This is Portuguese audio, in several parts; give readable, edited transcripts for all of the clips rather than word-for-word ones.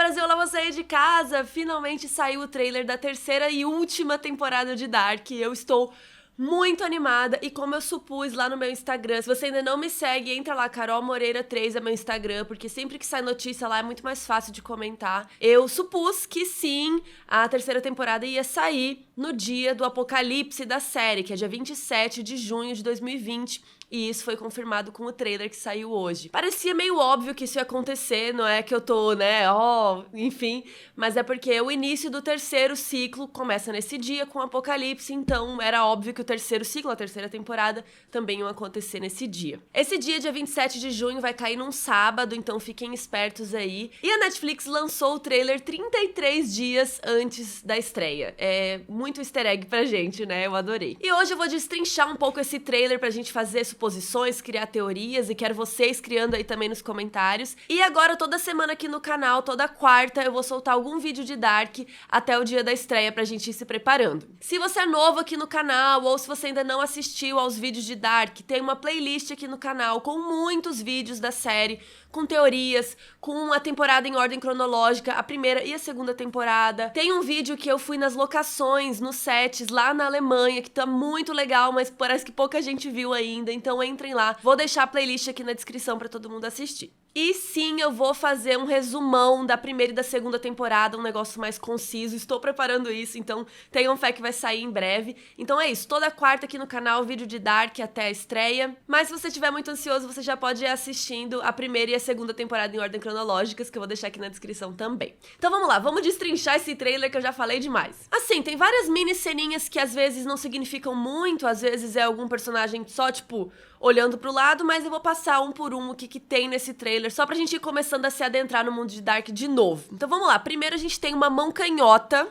Brasil, olá você aí de casa! Finalmente saiu o trailer da terceira e última temporada de Dark. Eu estou muito animada e como eu supus lá no meu Instagram, se você ainda não me segue, entra lá, Carol Moreira 3 é meu Instagram, porque sempre que sai notícia lá é muito mais fácil de comentar. Eu supus que sim, a terceira temporada ia sair no dia do apocalipse da série, que é dia 27 de junho de 2020. E isso foi confirmado com o trailer que saiu hoje. Parecia meio óbvio que isso ia acontecer, não é que eu tô, né, enfim. Mas é porque o início do terceiro ciclo começa nesse dia com o apocalipse, então era óbvio que o terceiro ciclo, a terceira temporada, também ia acontecer nesse dia. Esse dia 27 de junho, vai cair num sábado, então fiquem espertos aí. E a Netflix lançou o trailer 33 dias antes da estreia. É muito easter egg pra gente, né? Eu adorei. E hoje eu vou destrinchar um pouco esse trailer pra gente fazer suposições, criar teorias, e quero vocês criando aí também nos comentários. E agora, toda semana aqui no canal, toda quarta, eu vou soltar algum vídeo de Dark até o dia da estreia pra gente ir se preparando. Se você é novo aqui no canal, ou se você ainda não assistiu aos vídeos de Dark, tem uma playlist aqui no canal com muitos vídeos da série, com teorias, com a temporada em ordem cronológica, a primeira e a segunda temporada. Tem um vídeo que eu fui nas locações, nos sets, lá na Alemanha, que tá muito legal, mas parece que pouca gente viu ainda, então entrem lá. Vou deixar a playlist aqui na descrição pra todo mundo assistir. E sim, eu vou fazer um resumão da primeira e da segunda temporada, um negócio mais conciso, estou preparando isso, então tenham fé que vai sair em breve. Então é isso, toda quarta aqui no canal, vídeo de Dark até a estreia. Mas se você estiver muito ansioso, você já pode ir assistindo a primeira e a segunda temporada em ordem cronológicas, que eu vou deixar aqui na descrição também. Então vamos lá, vamos destrinchar esse trailer que eu já falei demais. Assim, tem várias mini ceninhas que às vezes não significam muito, às vezes é algum personagem só, tipo, olhando pro lado, mas eu vou passar um por um o que tem nesse trailer, só pra gente ir começando a se adentrar no mundo de Dark de novo. Então vamos lá, primeiro a gente tem uma mão canhota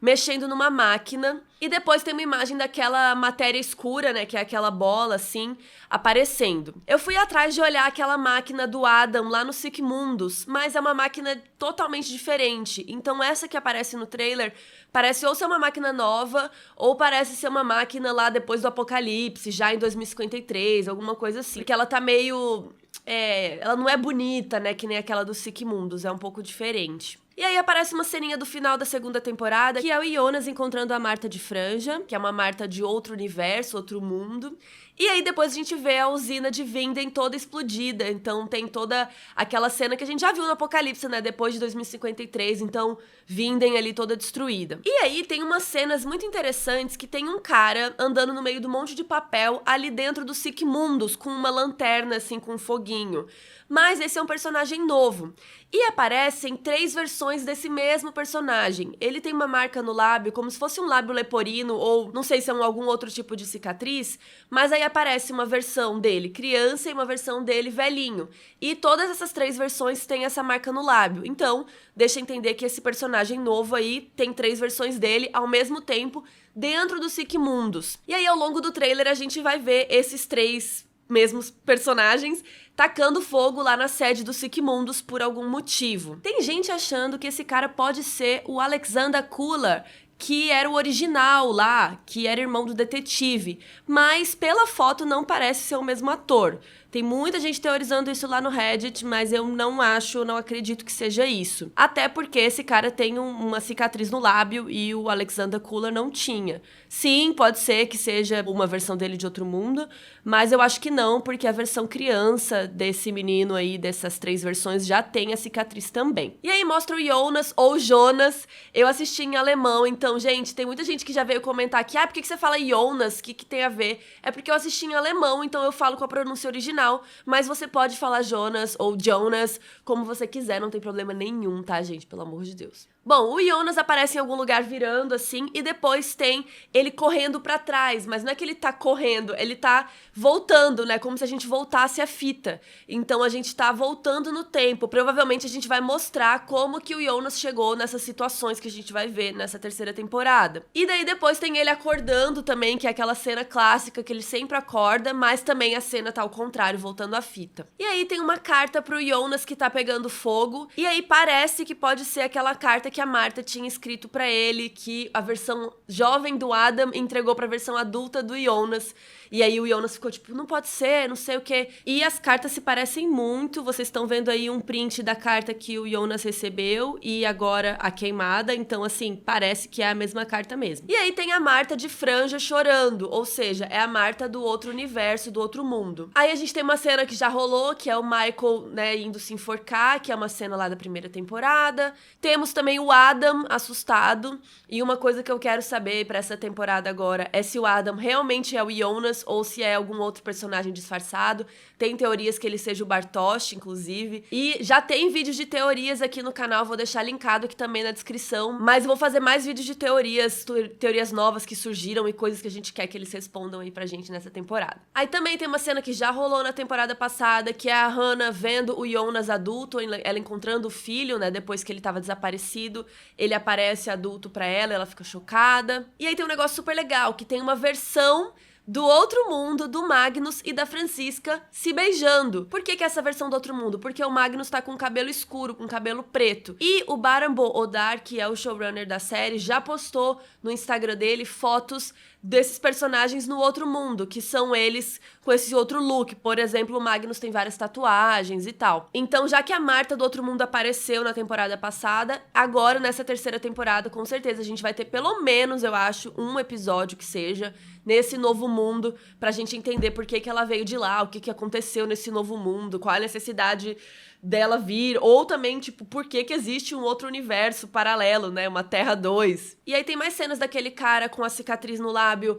mexendo numa máquina, e depois tem uma imagem daquela matéria escura, né, que é aquela bola, assim, aparecendo. Eu fui atrás de olhar aquela máquina do Adam lá no Sick Mundus, mas é uma máquina totalmente diferente. Então essa que aparece no trailer parece ou ser uma máquina nova, ou parece ser uma máquina lá depois do apocalipse, já em 2053, alguma coisa assim. Porque ela tá meio... ela não é bonita, né, que nem aquela do Sick Mundus, é um pouco diferente. E aí aparece uma ceninha do final da segunda temporada, que é o Jonas encontrando a Marta de Franja, que é uma Marta de outro universo, outro mundo. E aí depois a gente vê a usina de Vinden toda explodida, então tem toda aquela cena que a gente já viu no Apocalipse, né, depois de 2053, então Vinden ali toda destruída. E aí tem umas cenas muito interessantes que tem um cara andando no meio do monte de papel ali dentro do Sick Mundus, com uma lanterna assim, com um foguinho. Mas esse é um personagem novo. E aparecem 3 versões desse mesmo personagem. Ele tem uma marca no lábio, como se fosse um lábio leporino, ou não sei se é algum outro tipo de cicatriz, mas aí aparece uma versão dele criança e uma versão dele velhinho. E todas essas 3 versões têm essa marca no lábio. Então, deixa entender que esse personagem novo aí tem 3 versões dele ao mesmo tempo dentro do Sick Mundus. E aí, ao longo do trailer, a gente vai ver esses 3 mesmos personagens tacando fogo lá na sede do Sick Mundus por algum motivo. Tem gente achando que esse cara pode ser o Alexander Kuller, que era o original lá, que era irmão do detetive, mas pela foto não parece ser o mesmo ator. Tem muita gente teorizando isso lá no Reddit, mas eu não acredito que seja isso. Até porque esse cara tem uma cicatriz no lábio e o Alexander Kuller não tinha. Sim, pode ser que seja uma versão dele de outro mundo, mas eu acho que não, porque a versão criança desse menino aí, dessas 3 versões, já tem a cicatriz também. E aí mostra o Jonas, ou Jonas, eu assisti em alemão, então, gente, tem muita gente que já veio comentar aqui, por que você fala Jonas? O que tem a ver? É porque eu assisti em alemão, então eu falo com a pronúncia original, mas você pode falar Jonas ou Jonas, como você quiser, não tem problema nenhum, tá, gente? Pelo amor de Deus. Bom, o Jonas aparece em algum lugar virando assim, e depois tem ele correndo pra trás, mas não é que ele tá correndo, ele tá voltando, né, como se a gente voltasse a fita. Então a gente tá voltando no tempo, provavelmente a gente vai mostrar como que o Jonas chegou nessas situações que a gente vai ver nessa terceira temporada. E daí depois tem ele acordando também, que é aquela cena clássica que ele sempre acorda, mas também a cena tá ao contrário, voltando a fita. E aí tem uma carta pro Jonas que tá pegando fogo, e aí parece que pode ser aquela carta que a Marta tinha escrito pra ele, que a versão jovem do Adam entregou pra versão adulta do Jonas. E aí o Jonas ficou tipo, não pode ser, não sei o quê. E as cartas se parecem muito. Vocês estão vendo aí um print da carta que o Jonas recebeu e agora a queimada. Então, assim, parece que é a mesma carta mesmo. E aí tem a Marta de franja chorando, ou seja, é a Marta do outro universo, do outro mundo. Aí a gente tem uma cena que já rolou, que é o Michael, né, indo se enforcar, que é uma cena lá da primeira temporada. Temos também o Adam assustado. E uma coisa que eu quero saber pra essa temporada agora é se o Adam realmente é o Jonas ou se é algum outro personagem disfarçado. Tem teorias que ele seja o Bartosz, inclusive. E já tem vídeos de teorias aqui no canal, vou deixar linkado aqui também na descrição. Mas vou fazer mais vídeos de teorias novas que surgiram e coisas que a gente quer que eles respondam aí pra gente nessa temporada. Aí também tem uma cena que já rolou na temporada passada, que é a Hannah vendo o Jonas adulto, ela encontrando o filho, né, depois que ele tava desaparecido. Ele aparece adulto pra ela fica chocada. E aí tem um negócio super legal, que tem uma versão do outro mundo, do Magnus e da Franziska se beijando. Por que essa versão do outro mundo? Porque o Magnus tá com cabelo escuro, com cabelo preto. E o Baran bo Odar, que é o showrunner da série, já postou no Instagram dele fotos desses personagens no outro mundo, que são eles com esse outro look. Por exemplo, o Magnus tem várias tatuagens e tal. Então, já que a Marta do outro mundo apareceu na temporada passada, agora nessa terceira temporada, com certeza a gente vai ter pelo menos, eu acho, um episódio que seja nesse novo mundo, pra gente entender por que ela veio de lá, o que aconteceu nesse novo mundo, qual a necessidade dela vir, ou também, tipo, por que existe um outro universo paralelo, né, uma Terra 2. E aí tem mais cenas daquele cara com a cicatriz no lábio,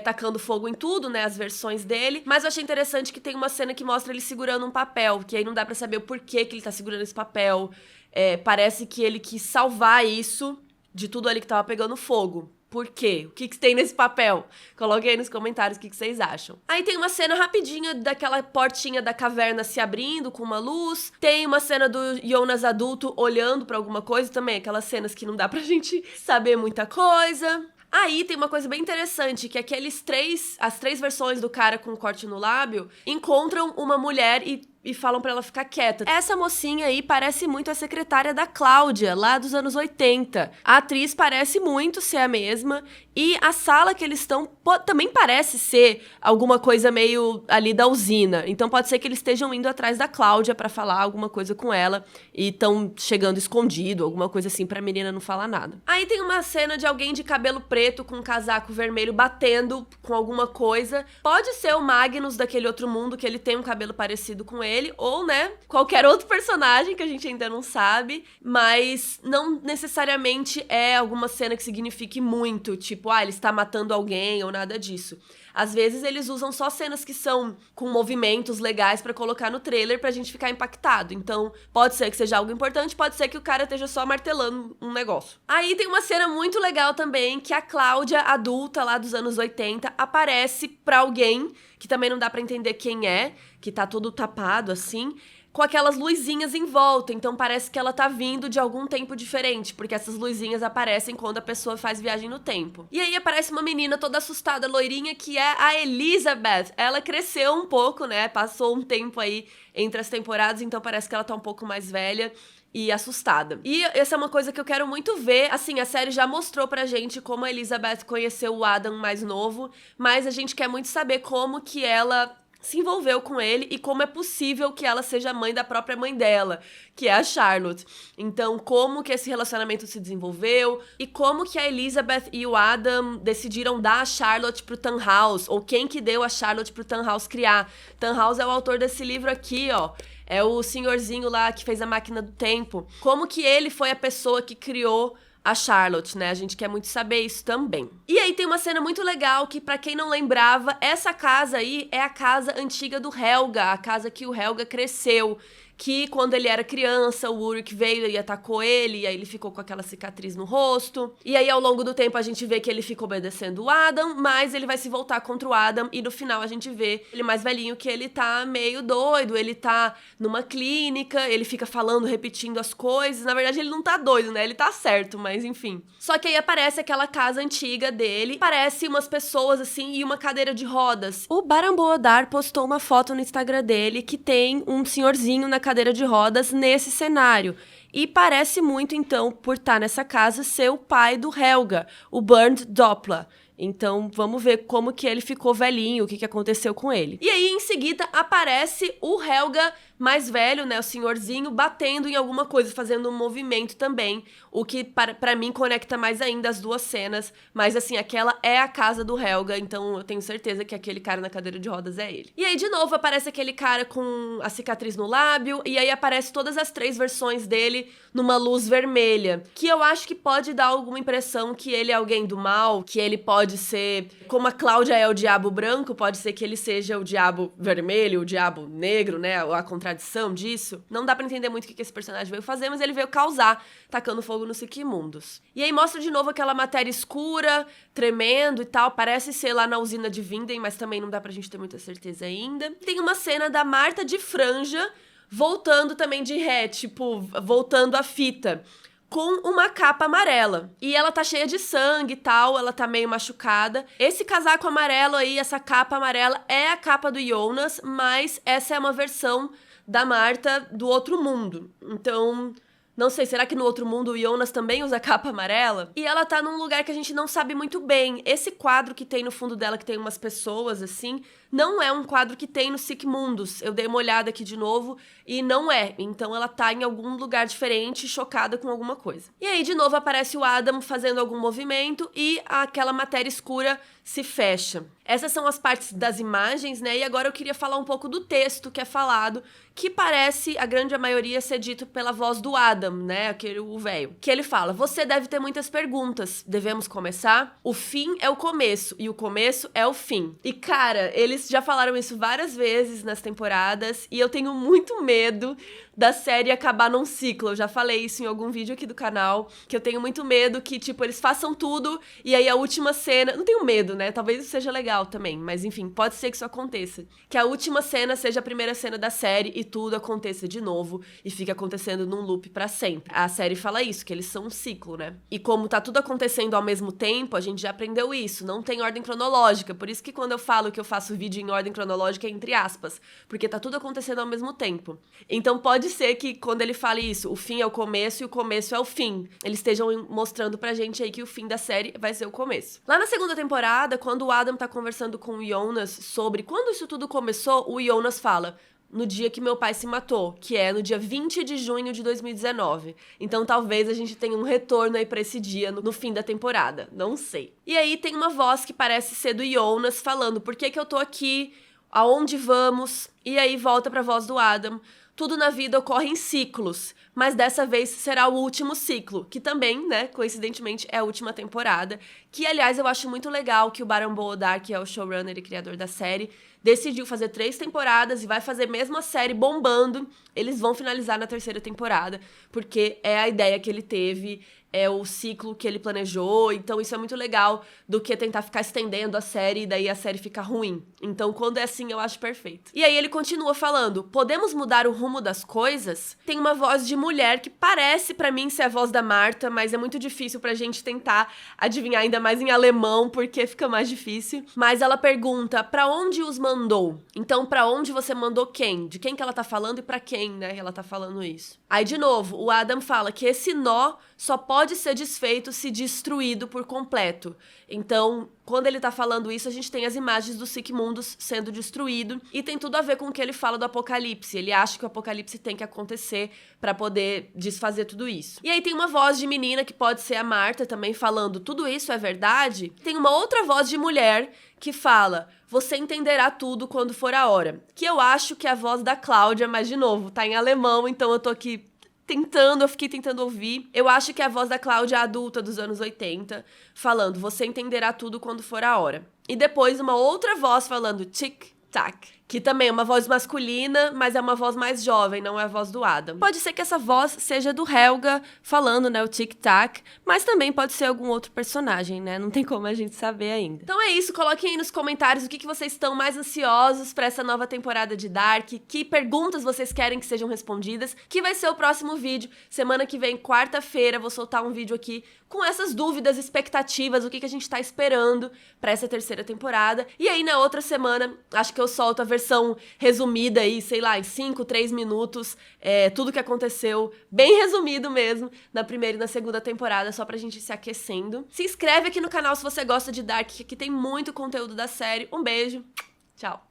tacando fogo em tudo, né, as versões dele, mas eu achei interessante que tem uma cena que mostra ele segurando um papel, que aí não dá pra saber o porquê que ele tá segurando esse papel. Parece que ele quis salvar isso de tudo ali que tava pegando fogo. Por quê? O que tem nesse papel? Coloquem aí nos comentários o que vocês acham. Aí tem uma cena rapidinha daquela portinha da caverna se abrindo com uma luz. Tem uma cena do Jonas adulto olhando pra alguma coisa também. Aquelas cenas que não dá pra gente saber muita coisa. Aí tem uma coisa bem interessante, que as três versões do cara com corte no lábio encontram uma mulher e falam pra ela ficar quieta. Essa mocinha aí parece muito a secretária da Cláudia, lá dos anos 80. A atriz parece muito ser a mesma, e a sala que eles estão também parece ser alguma coisa meio ali da usina. Então pode ser que eles estejam indo atrás da Cláudia pra falar alguma coisa com ela, e estão chegando escondido, alguma coisa assim, pra menina não falar nada. Aí tem uma cena de alguém de cabelo preto com um casaco vermelho batendo com alguma coisa. Pode ser o Magnus daquele outro mundo, que ele tem um cabelo parecido com ele, ou, né, qualquer outro personagem que a gente ainda não sabe, mas não necessariamente é alguma cena que signifique muito, tipo, ele está matando alguém ou nada disso. Às vezes eles usam só cenas que são com movimentos legais pra colocar no trailer pra gente ficar impactado. Então, pode ser que seja algo importante, pode ser que o cara esteja só martelando um negócio. Aí tem uma cena muito legal também, que a Cláudia, adulta lá dos anos 80, aparece pra alguém, que também não dá pra entender quem é, que tá todo tapado assim, com aquelas luzinhas em volta, então parece que ela tá vindo de algum tempo diferente, porque essas luzinhas aparecem quando a pessoa faz viagem no tempo. E aí aparece uma menina toda assustada, loirinha, que é a Elizabeth. Ela cresceu um pouco, né, passou um tempo aí entre as temporadas, então parece que ela tá um pouco mais velha e assustada. E essa é uma coisa que eu quero muito ver. Assim, a série já mostrou pra gente como a Elizabeth conheceu o Adam mais novo, mas a gente quer muito saber como que ela se envolveu com ele e como é possível que ela seja mãe da própria mãe dela, que é a Charlotte. Então, como que esse relacionamento se desenvolveu e como que a Elizabeth e o Adam decidiram dar a Charlotte pro Tannhaus, ou quem que deu a Charlotte pro Tannhaus criar. Tannhaus é o autor desse livro aqui, ó. É o senhorzinho lá que fez a Máquina do Tempo. Como que ele foi a pessoa que criou a Charlotte, né? A gente quer muito saber isso também. E aí tem uma cena muito legal que, pra quem não lembrava, essa casa aí é a casa antiga do Helga, a casa que o Helga cresceu. Que quando ele era criança, o Ulrich veio e atacou ele, e aí ele ficou com aquela cicatriz no rosto. E aí, ao longo do tempo, a gente vê que ele fica obedecendo o Adam, mas ele vai se voltar contra o Adam, e no final a gente vê ele mais velhinho, que ele tá meio doido, ele tá numa clínica, ele fica falando, repetindo as coisas. Na verdade, ele não tá doido, né? Ele tá certo, mas enfim. Só que aí aparece aquela casa antiga dele, parece umas pessoas, assim, e uma cadeira de rodas. O Baran bo Odar postou uma foto no Instagram dele que tem um senhorzinho na cadeira de rodas nesse cenário. E parece muito, então, por estar nessa casa, ser o pai do Helga, o Bernd Doppler. Então, vamos ver como que ele ficou velhinho, o que aconteceu com ele. E aí, em seguida, aparece o Helga mais velho, né, o senhorzinho, batendo em alguma coisa, fazendo um movimento também, o que pra mim conecta mais ainda as duas cenas, mas assim, aquela é a casa do Helga, então eu tenho certeza que aquele cara na cadeira de rodas é ele. E aí, de novo, aparece aquele cara com a cicatriz no lábio, e aí aparece todas as 3 versões dele numa luz vermelha, que eu acho que pode dar alguma impressão que ele é alguém do mal, que ele pode ser, como a Cláudia é o diabo branco, pode ser que ele seja o diabo vermelho, o diabo negro, né, a contradição disso. Não dá pra entender muito o que esse personagem veio fazer, mas ele veio causar, tacando fogo nos Siquimundos. E aí mostra de novo aquela matéria escura, tremendo e tal, parece ser lá na usina de Vinden, mas também não dá pra gente ter muita certeza ainda. Tem uma cena da Marta de franja, voltando também de ré, tipo, voltando a fita, com uma capa amarela. E ela tá cheia de sangue e tal, ela tá meio machucada. Esse casaco amarelo aí, essa capa amarela, é a capa do Jonas, mas essa é uma versão da Marta do outro mundo. Então, não sei, será que no outro mundo o Jonas também usa capa amarela? E ela tá num lugar que a gente não sabe muito bem. Esse quadro que tem no fundo dela, que tem umas pessoas, assim, não é um quadro que tem no Siquimundos. Eu dei uma olhada aqui de novo e não é. Então ela tá em algum lugar diferente, chocada com alguma coisa. E aí, de novo, aparece o Adam fazendo algum movimento e aquela matéria escura se fecha. Essas são as partes das imagens, né? E agora eu queria falar um pouco do texto que é falado, que parece, a grande maioria, ser dito pela voz do Adam, né? O velho. Que ele fala: você deve ter muitas perguntas. Devemos começar? O fim é o começo e o começo é o fim. E, cara, eles já falaram isso várias vezes nas temporadas e eu tenho muito medo da série acabar num ciclo. Eu já falei isso em algum vídeo aqui do canal, que eu tenho muito medo que, tipo, eles façam tudo e aí a última cena... Não tenho medo, né? Talvez isso seja legal também, mas enfim, pode ser que isso aconteça. Que a última cena seja a primeira cena da série e tudo aconteça de novo e fique acontecendo num loop pra sempre. A série fala isso, que eles são um ciclo, né? E como tá tudo acontecendo ao mesmo tempo, a gente já aprendeu isso, não tem ordem cronológica. Por isso que quando eu falo que eu faço vídeo em ordem cronológica é entre aspas, porque tá tudo acontecendo ao mesmo tempo. Então pode ser que quando ele fale isso, o fim é o começo e o começo é o fim. Eles estejam mostrando pra gente aí que o fim da série vai ser o começo. Lá na segunda temporada, quando o Adam tá conversando com o Jonas sobre quando isso tudo começou, o Jonas fala: no dia que meu pai se matou, que é no dia 20 de junho de 2019. Então talvez a gente tenha um retorno aí pra esse dia no fim da temporada, não sei. E aí tem uma voz que parece ser do Jonas falando: por que eu tô aqui? Aonde vamos? E aí volta pra voz do Adam: tudo na vida ocorre em ciclos, mas dessa vez será o último ciclo, que também, né, coincidentemente, é a última temporada, que, aliás, eu acho muito legal que o Baran bo Odar, que é o showrunner e criador da série, decidiu fazer 3 temporadas e vai fazer mesmo a série bombando. Eles vão finalizar na 3ª temporada, porque é a ideia que ele teve, é o ciclo que ele planejou, então isso é muito legal do que tentar ficar estendendo a série e daí a série fica ruim. Então, quando é assim, eu acho perfeito. E aí ele continua falando: podemos mudar o rumo das coisas? Tem uma voz de mulher que parece pra mim ser a voz da Marta, mas é muito difícil pra gente tentar adivinhar, ainda mais em alemão, porque fica mais difícil. Mas ela pergunta: pra onde os mandou? Então, pra onde você mandou quem? De quem que ela tá falando e pra quem, né, ela tá falando isso? Aí, de novo, o Adam fala que esse nó só pode ser desfeito se destruído por completo. Então, quando ele tá falando isso, a gente tem as imagens dos Siquimundos sendo destruído e tem tudo a ver com o que ele fala do apocalipse. Ele acha que o apocalipse tem que acontecer pra poder desfazer tudo isso. E aí tem uma voz de menina, que pode ser a Marta também, falando: tudo isso é verdade? Tem uma outra voz de mulher que fala: você entenderá tudo quando for a hora. Que eu acho que é a voz da Cláudia, mas de novo, tá em alemão, então eu tô aqui eu fiquei tentando ouvir. Eu acho que é a voz da Cláudia adulta dos anos 80, falando: você entenderá tudo quando for a hora. E depois uma outra voz falando tic-tac, que também é uma voz masculina, mas é uma voz mais jovem, não é a voz do Adam. Pode ser que essa voz seja do Helga falando, né, o tic-tac, mas também pode ser algum outro personagem, né? Não tem como a gente saber ainda. Então é isso, coloquem aí nos comentários o que vocês estão mais ansiosos pra essa nova temporada de Dark, que perguntas vocês querem que sejam respondidas, que vai ser o próximo vídeo. Semana que vem, quarta-feira, vou soltar um vídeo aqui com essas dúvidas, expectativas, o que a gente tá esperando pra essa 3ª temporada. E aí, na outra semana, acho que eu solto a versão resumida aí, sei lá, em 5, 3 minutos, tudo que aconteceu, bem resumido mesmo, na primeira e na segunda temporada, só pra gente ir se aquecendo. Se inscreve aqui no canal se você gosta de Dark, que aqui tem muito conteúdo da série. Um beijo, tchau!